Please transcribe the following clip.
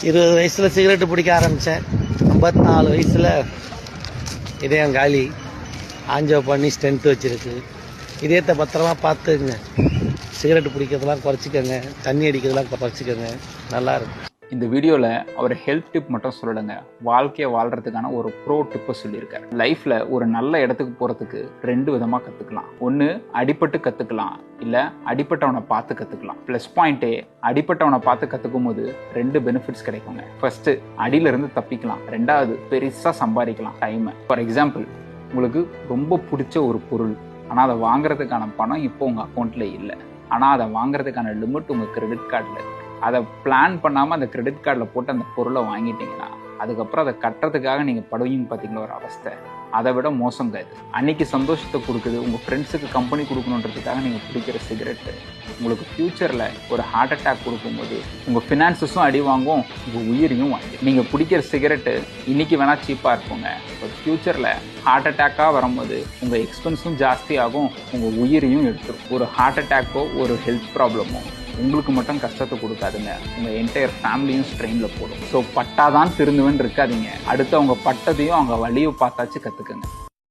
20 வயசில் சிகரெட்டு பிடிக்க ஆரம்பித்தேன். 54 வயசில் இதயம் காலி. ஆஞ்சோ பண்ணி ஸ்டென்ட் வச்சுருக்கு. இதயத்தை பத்திரமா பார்த்துக்குங்க. சிகரெட்டு பிடிக்கிறதுலாம் குறைச்சிக்கோங்க. தண்ணி அடிக்கிறதுலாம் குறைச்சிக்கோங்க. நல்லாயிருக்கும். இந்த வீடியோவில் அவர் ஹெல்த் டிப் மட்டும் சொல்லலைங்க, வாழ்க்கையை வாழ்கிறதுக்கான ஒரு ப்ரோ டிப்பை சொல்லியிருக்காரு. லைஃப்பில் ஒரு நல்ல இடத்துக்கு போகிறதுக்கு 2 விதமாக கற்றுக்கலாம். ஒன்று அடிபட்டு கற்றுக்கலாம், இல்லை அடிப்பட்டவனை பார்த்து கற்றுக்கலாம். ப்ளஸ் பாயிண்ட்டே அடிப்பட்டவனை பார்த்து கற்றுக்கும் போது 2 பெனிஃபிட்ஸ் கிடைக்குங்க. ஃபர்ஸ்ட்டு அடியிலிருந்து தப்பிக்கலாம், 2வது பெருசாக சம்பாதிக்கலாம் டைமை. ஃபார் எக்ஸாம்பிள், உங்களுக்கு ரொம்ப பிடிச்ச ஒரு பொருள், ஆனால் அதை வாங்குறதுக்கான பணம் இப்போ உங்கள் அக்கௌண்ட்டில் இல்லை, ஆனால் அதை வாங்குறதுக்கான லிமிட் உங்கள் கிரெடிட் கார்டில் இருக்குது. அதை பிளான் பண்ணாமல் அந்த கிரெடிட் கார்டில் போட்டு அந்த பொருளை வாங்கிட்டீங்கன்னா அதுக்கப்புறம் அதை கட்டுறதுக்காக நீங்கள் படுவீங்க பார்த்தீங்களா ஒரு அவஸ்தை. அதை விட மோசங்க இது. அன்னைக்கு சந்தோஷத்தை கொடுக்குது, உங்கள் ஃப்ரெண்ட்ஸுக்கு கம்பெனி கொடுக்கணுன்றதுக்காக நீங்கள் பிடிக்கிற சிகரெட்டு உங்களுக்கு ஃப்யூச்சரில் ஒரு ஹார்ட் அட்டாக் கொடுக்கும்போது உங்கள் ஃபினான்சஸும் அடி வாங்கும், உங்கள் உயிரையும் வாங்கும். நீங்கள் பிடிக்கிற சிகரெட்டு இன்றைக்கி வேணால் சீப்பாக இருக்குங்க, பட் ஃப்யூச்சரில் ஹார்ட் அட்டாக்காக வரும்போது உங்கள் எக்ஸ்பென்ஸும் ஜாஸ்தி ஆகும், உங்கள் உயிரையும் எடுத்துரும். ஒரு ஹார்ட் அட்டாக்கோ ஒரு ஹெல்த் ப்ராப்ளமோ உங்களுக்கு மட்டும் கஷ்டத்தை கொடுக்காதுங்க, உங்கள் என்டையர் ஃபேமிலியும் ஸ்ட்ரெயினில் போடும். ஸோ பட்டாதான் திருந்துவன்னு இருக்காதீங்க. அடுத்து அவங்க பட்டதையும் அவங்க வழியை பார்த்தாச்சு கற்றுக்குங்க.